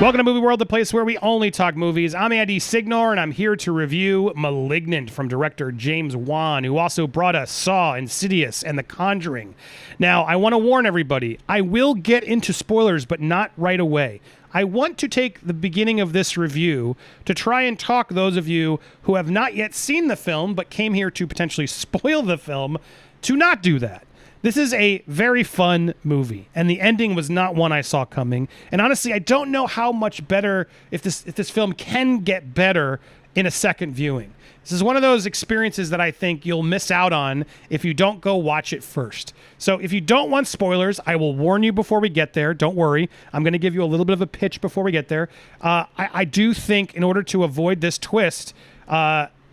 Welcome to Movie World, the place where we only talk movies. I'm Andy Signor, and I'm here to review Malignant from director James Wan, who also brought us Saw, Insidious, and The Conjuring. Now, I want to warn everybody, I will get into spoilers, but not right away. I want to take the beginning of this review to try and talk those of you who have not yet seen the film, but came here to potentially spoil the film, to not do that. This is a very fun movie, and the ending was not one I saw coming. And honestly, I don't know how much better, if this film can get better in a second viewing. This is one of those experiences that I think you'll miss out on if you don't go watch it first. So if you don't want spoilers, I will warn you before we get there. Don't worry. I'm going to give you a little bit of a pitch before we get there. I do think in order to avoid this twist,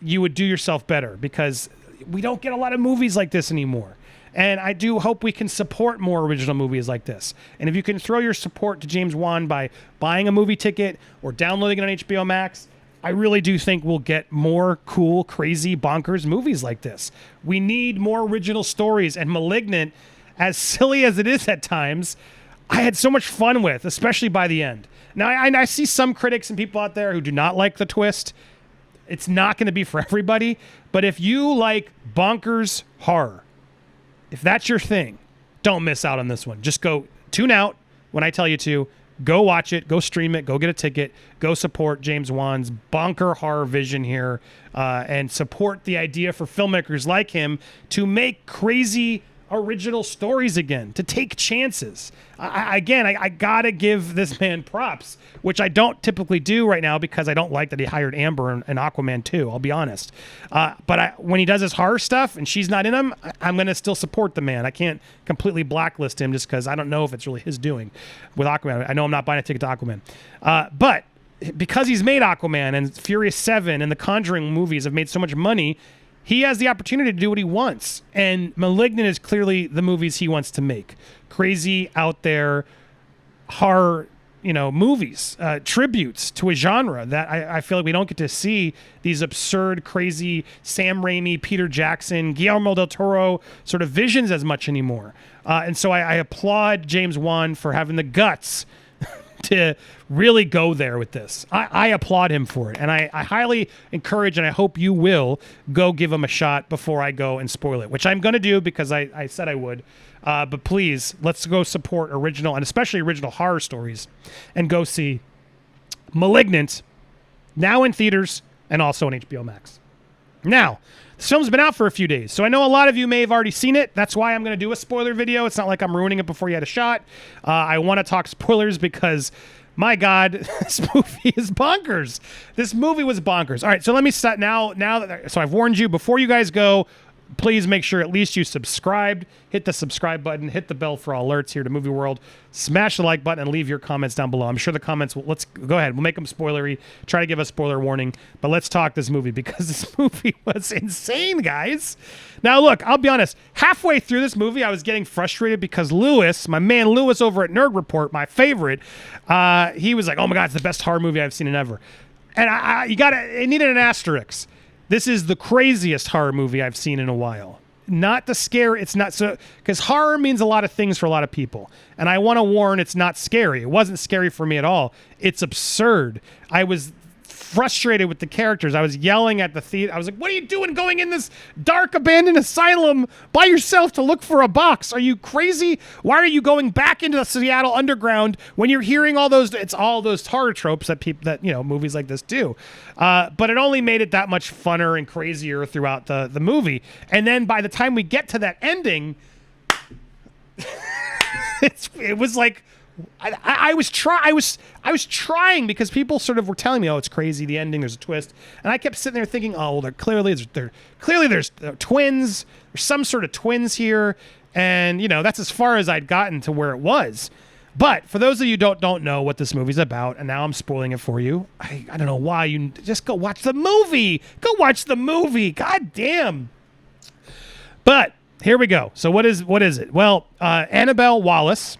you would do yourself better, because we don't get a lot of movies like this anymore. And I do hope we can support more original movies like this. And if you can throw your support to James Wan by buying a movie ticket or downloading it on HBO Max, I really do think we'll get more cool, crazy, bonkers movies like this. We need more original stories. And Malignant, as silly as it is at times, I had so much fun with, especially by the end. Now, I see some critics and people out there who do not like the twist. It's not going to be for everybody. But if you like bonkers horror, if that's your thing, don't miss out on this one. Just go tune out when I tell you to. Go watch it. Go stream it. Go get a ticket. Go support James Wan's bonker horror vision here, and support the idea for filmmakers like him to make crazy original stories again, to take chances. I gotta give this man props, which I don't typically do right now because I don't like that he hired Amber in Aquaman 2, I'll be honest. But when he does his horror stuff and she's not in him, I'm gonna still support the man. I can't completely blacklist him just because I don't know if it's really his doing with Aquaman. I know I'm not buying a ticket to Aquaman. But because he's made Aquaman and Furious 7 and the Conjuring movies have made so much money, he has the opportunity to do what he wants. And Malignant is clearly the movies he wants to make. Crazy, out there, horror, movies, tributes to a genre that I feel like we don't get to see, these absurd, crazy Sam Raimi, Peter Jackson, Guillermo del Toro sort of visions as much anymore. And so I applaud James Wan for having the guts to really go there with this. I applaud him for it. And I highly encourage, and I hope you will, go give him a shot before I go and spoil it, which I'm going to do because I said I would. But please, let's go support original, and especially original horror stories, and go see Malignant, now in theaters and also on HBO Max. Now, this film's been out for a few days, so I know a lot of you may have already seen it. That's why I'm going to do a spoiler video. It's not like I'm ruining it before you had a shot. I want to talk spoilers because, my God, this movie is bonkers. This movie was bonkers. All right, so let me start now. So I've warned you, before you guys go, please make sure at least you subscribed. Hit the subscribe button. Hit the bell for all alerts here to Movie World. Smash the like button and leave your comments down below. I'm sure the comments let's go ahead. We'll make them spoilery. Try to give a spoiler warning. But let's talk this movie because this movie was insane, guys. Now, look, I'll be honest. Halfway through this movie, I was getting frustrated because Lewis, my man Lewis over at Nerd Report, my favorite, he was like, oh my God, it's the best horror movie I've seen in ever. And it needed an asterisk. This is the craziest horror movie I've seen in a while. Not the scare. It's not so, because horror means a lot of things for a lot of people. And I want to warn, it's not scary. It wasn't scary for me at all. It's absurd. I was frustrated with the characters. I was yelling at the theater. I was like, what are you doing going in this dark abandoned asylum by yourself to look for a box? Are you crazy? Why are you going back into the Seattle underground when you're hearing all those, it's all those horror tropes that movies like this do. But it only made it that much funner and crazier throughout the movie. And then by the time we get to that ending, it was like, I was trying because people sort of were telling me, oh, it's crazy, the ending, there's a twist, and I kept sitting there thinking, oh, well, clearly there's twins, there's some sort of twins here, and that's as far as I'd gotten to where it was. But for those of you who don't know what this movie's about, and now I'm spoiling it for you, I don't know why, you just go watch the movie. Go watch the movie. God damn. But here we go. So what is it? Well, Annabelle Wallis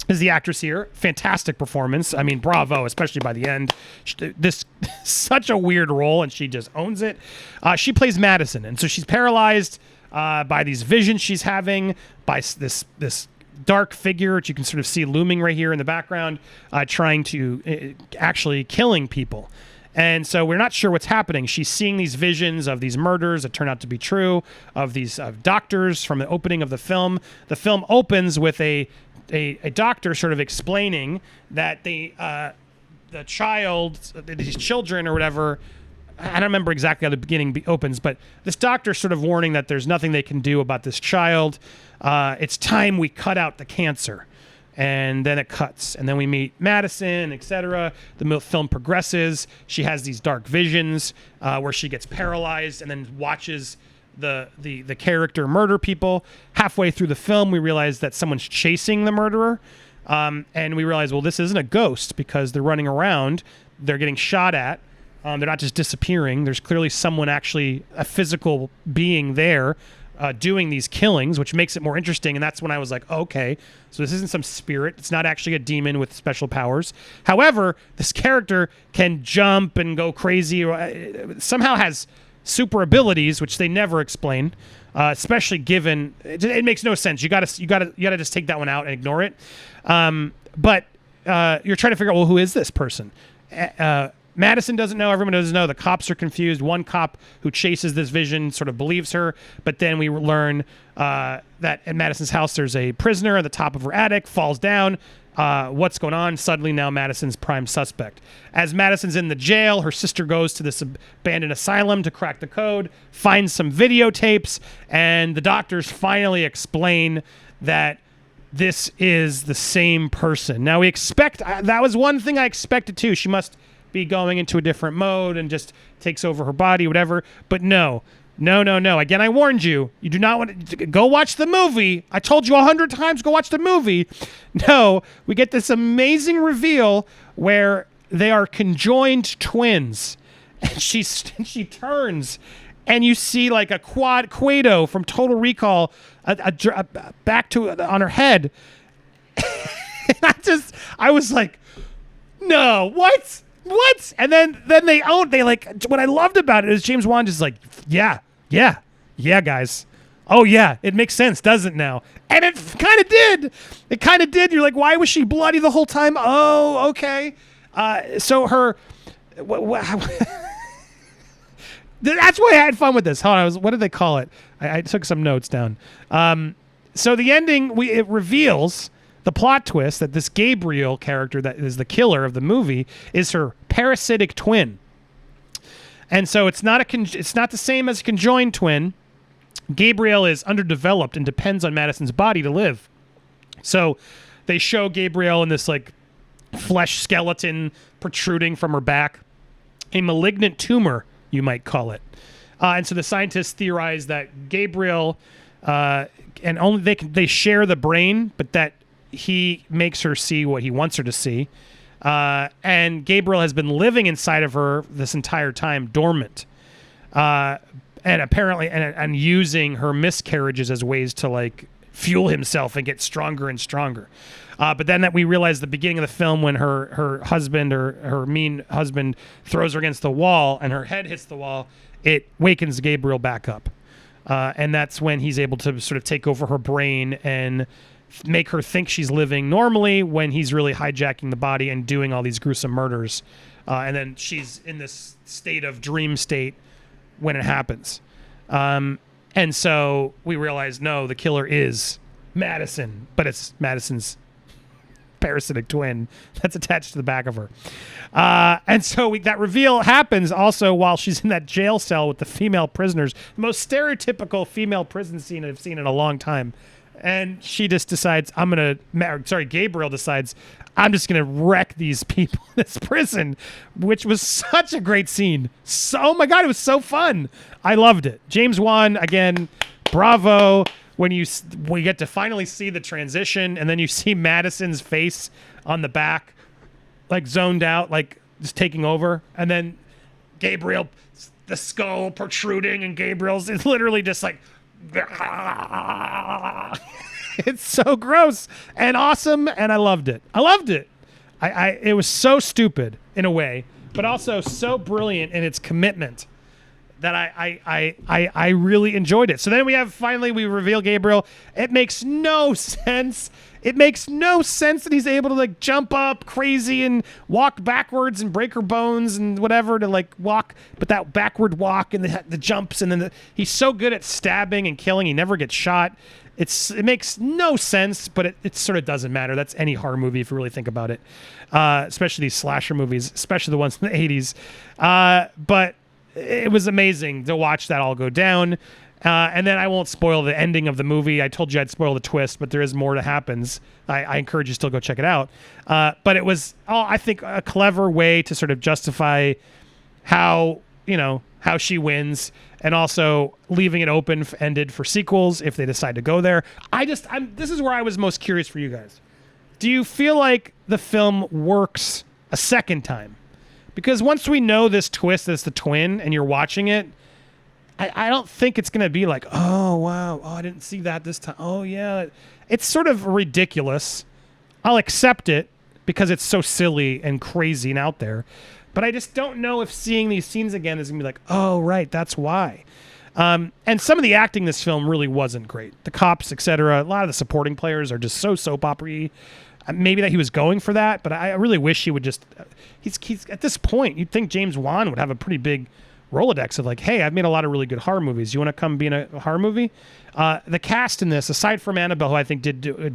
is the actress here. Fantastic performance. I mean, bravo, especially by the end. This such a weird role, and she just owns it. She plays Madison, and so she's paralyzed by these visions she's having, by this dark figure, which you can sort of see looming right here in the background, trying to actually killing people. And so we're not sure what's happening. She's seeing these visions of these murders that turn out to be true, of these doctors from the opening of the film. The film opens with a doctor sort of explaining that the child, these children or whatever, I don't remember exactly how the beginning opens, but this doctor sort of warning that there's nothing they can do about this child. It's time we cut out the cancer. And then it cuts. And then we meet Madison, etc. The film progresses. She has these dark visions where she gets paralyzed and then watches the character murder people. Halfway through the film, we realize that someone's chasing the murderer. And we realize, well, this isn't a ghost because they're running around. They're getting shot at. They're not just disappearing. There's clearly someone actually, a physical being there doing these killings, which makes it more interesting. And that's when I was like, okay, so this isn't some spirit. It's not actually a demon with special powers. However, this character can jump and go crazy, or somehow has super abilities, which they never explain, especially given it makes no sense. You gotta just take that one out and ignore it. But you're trying to figure out, well, who is this person? Madison doesn't know. Everyone doesn't know. The cops are confused. One cop who chases this vision sort of believes her, but then we learn that at Madison's house there's a prisoner at the top of her attic, falls down. What's going on? Suddenly now Madison's prime suspect. As Madison's in the jail, her sister goes to this abandoned asylum to crack the code, finds some videotapes, and the doctors finally explain that this is the same person. Now we expect, that was one thing I expected too. She must be going into a different mode and just takes over her body, whatever. But no. Again, I warned you. You do not want to go watch the movie. I told you 100 times, go watch the movie. No, we get this amazing reveal where they are conjoined twins. And she turns, and you see like a Quado from Total Recall back to on her head. And I was like, no, what? And then they like, what I loved about it is James Wan just like, yeah, guys. Oh yeah, it makes sense, doesn't it now? And it kind of did. You're like, why was she bloody the whole time? Oh, okay. So her, that's why I had fun with this. Hold on, what did they call it? I took some notes down. So the ending, it reveals the plot twist that this Gabriel character that is the killer of the movie is her parasitic twin. And so it's not the same as a conjoined twin. Gabriel is underdeveloped and depends on Madison's body to live. So they show Gabriel in this like flesh skeleton protruding from her back, a malignant tumor, you might call it. And so the scientists theorize that Gabriel and only they share the brain, but that he makes her see what he wants her to see. And Gabriel has been living inside of her this entire time, dormant. And apparently, and using her miscarriages as ways to like fuel himself and get stronger and stronger. But then that we realize at the beginning of the film when her husband or her mean husband throws her against the wall and her head hits the wall, it wakens Gabriel back up. And that's when he's able to sort of take over her brain and make her think she's living normally when he's really hijacking the body and doing all these gruesome murders. And then she's in this state of dream state when it happens. And so we realize, no, the killer is Madison, but it's Madison's parasitic twin that's attached to the back of her. And so that reveal happens also while she's in that jail cell with the female prisoners. The most stereotypical female prison scene I've seen in a long time. And she just decides, Gabriel decides, I'm just going to wreck these people in this prison, which was such a great scene. Oh my God, it was so fun. I loved it. James Wan, again, bravo. When you get to finally see the transition and then you see Madison's face on the back, like zoned out, like just taking over. And then Gabriel, the skull protruding, and Gabriel's is literally just like, it's so gross and awesome, and I loved it. It was so stupid in a way, but also so brilliant in its commitment that I really enjoyed it. So then we reveal Gabriel. It makes no sense. It makes no sense that he's able to like jump up crazy and walk backwards and break her bones and whatever to like walk, but that backward walk and the jumps and then he's so good at stabbing and killing. He never gets shot. It makes no sense, but it sort of doesn't matter. That's any horror movie if you really think about it, especially these slasher movies, especially the ones in the 80s. But it was amazing to watch that all go down. And then I won't spoil the ending of the movie. I told you I'd spoil the twist, but there is more that happens. I encourage you to still go check it out. But it was, I think, a clever way to sort of justify how she wins, and also leaving it open-ended for sequels if they decide to go there. This is where I was most curious for you guys. Do you feel like the film works a second time? Because once we know this twist is the twin and you're watching it, I don't think it's going to be like, oh, wow, I didn't see that this time. Oh, yeah. It's sort of ridiculous. I'll accept it because it's so silly and crazy and out there. But I just don't know if seeing these scenes again is going to be like, oh, right, that's why. And some of the acting in this film really wasn't great. The cops, etc. A lot of the supporting players are just so soap opera-y. Maybe that he was going for that, but I really wish he would just... He's at this point, you'd think James Wan would have a pretty big Rolodex of like, hey, I've made a lot of really good horror movies. You want to come be in a horror movie? The cast in this, aside from Annabelle, who I think did a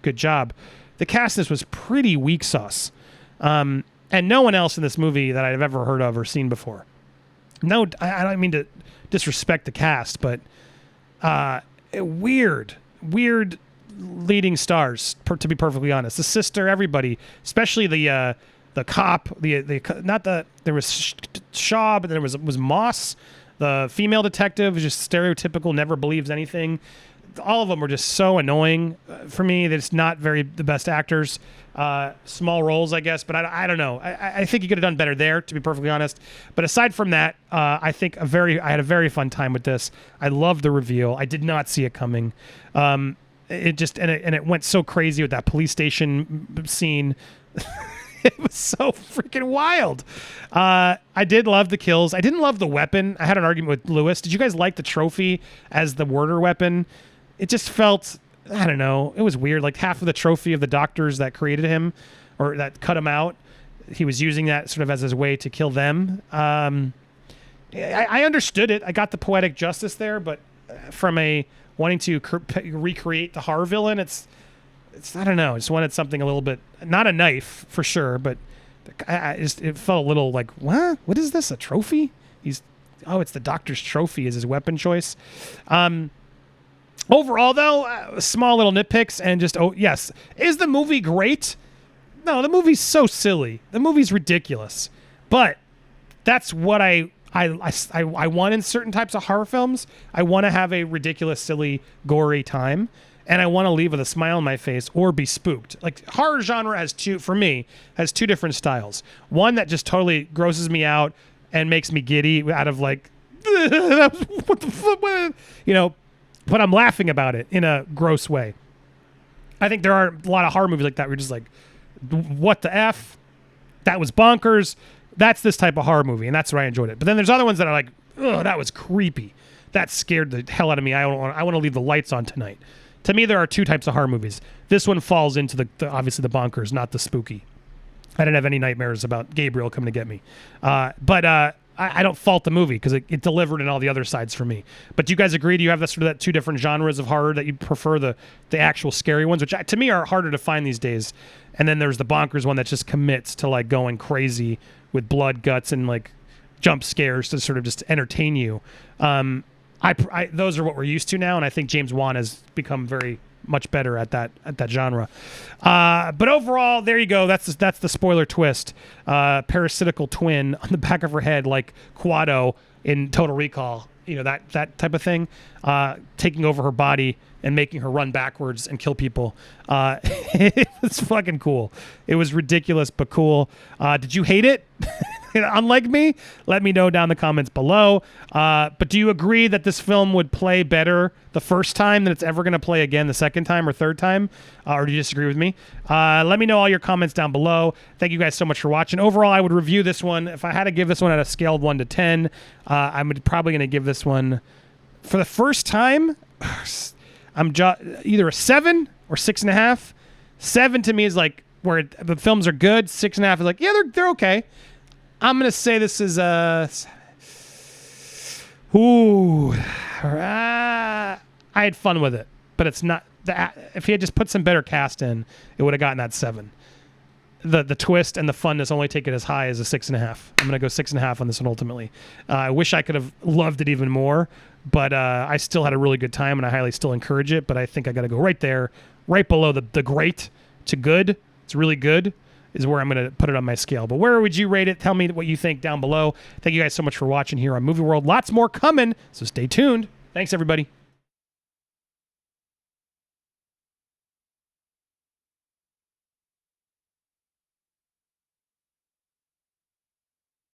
good job, the cast in this was pretty weak sauce. And no one else in this movie that I've ever heard of or seen before. No, I don't mean to disrespect the cast, but weird leading stars, to be perfectly honest. The sister, everybody, especially the cop, there was Shaw, but there was Moss, the female detective, was just stereotypical, never believes anything. All of them were just so annoying for me. They're just not the best actors. Small roles, I guess, but I don't know. I think you could have done better there, to be perfectly honest. But aside from that, I think I had a very fun time with this. I loved the reveal. I did not see it coming. It went so crazy with that police station scene. It was so freaking wild. I did love the kills. I didn't love the weapon. I had an argument with Lewis. Did you guys like the trophy as the Werder weapon? It just felt, I don't know, it was weird. Like half of the trophy of the doctors that created him or that cut him out, he was using that sort of as his way to kill them. I understood it. I got the poetic justice there, but from a wanting to recreate the horror villain, it's I don't know. I just wanted something a little bit, not a knife for sure, but it felt a little like, what? What is this? A trophy? It's the doctor's trophy is his weapon choice. Overall, though, small little nitpicks and just, yes. Is the movie great? No, the movie's so silly. The movie's ridiculous. But that's what I want in certain types of horror films. I want to have a ridiculous, silly, gory time. And I want to leave with a smile on my face or be spooked. Like, horror genre has two different styles. One that just totally grosses me out and makes me giddy out of like, what the fuck, but I'm laughing about it in a gross way. I think there are a lot of horror movies like that where you're just like, what the F? That was bonkers. That's this type of horror movie, and that's where I enjoyed it. But then there's other ones that are like, oh, that was creepy. That scared the hell out of me. I want to leave the lights on tonight. To me, there are two types of horror movies. This one falls into the obviously the bonkers, not the spooky. I didn't have any nightmares about Gabriel coming to get me. But I don't fault the movie because it delivered in all the other sides for me. But do you guys agree? Do you have that two different genres of horror that you prefer, the actual scary ones, which to me are harder to find these days? And then there's the bonkers one that just commits to like going crazy with blood, guts, and like jump scares to sort of just entertain you. Those are what we're used to now, and I think James Wan has become very much better at that genre. But overall, there you go. That's the spoiler twist. Parasitical twin on the back of her head, like Quado in Total Recall. That type of thing, taking over her body and making her run backwards and kill people. It was fucking cool. It was ridiculous but cool. Did you hate it? unlike me, let me know down in the comments below. But do you agree that this film would play better the first time than it's ever going to play again the second time or third time? Or do you disagree with me? Let me know all your comments down below. Thank you guys so much for watching. Overall, I would review this one. If I had to give this one at a scale of 1 to 10, I'm probably going to give this one, for the first time, I'm either a 7 or 6.5. 7 to me is like where the films are good. 6.5 is like, yeah, they're okay. I'm gonna say this is I had fun with it, but it's not. If he had just put some better cast in, it would have gotten that 7. The twist and the funness only take it as high as a 6.5. I'm gonna go 6.5 on this one ultimately. I wish I could have loved it even more, but I still had a really good time, and I highly still encourage it. But I think I got to go right there, right below the great to good. It's really good is where I'm going to put it on my scale. But where would you rate it? Tell me what you think down below. Thank you guys so much for watching here on Movie World. Lots more coming, so stay tuned. Thanks, everybody.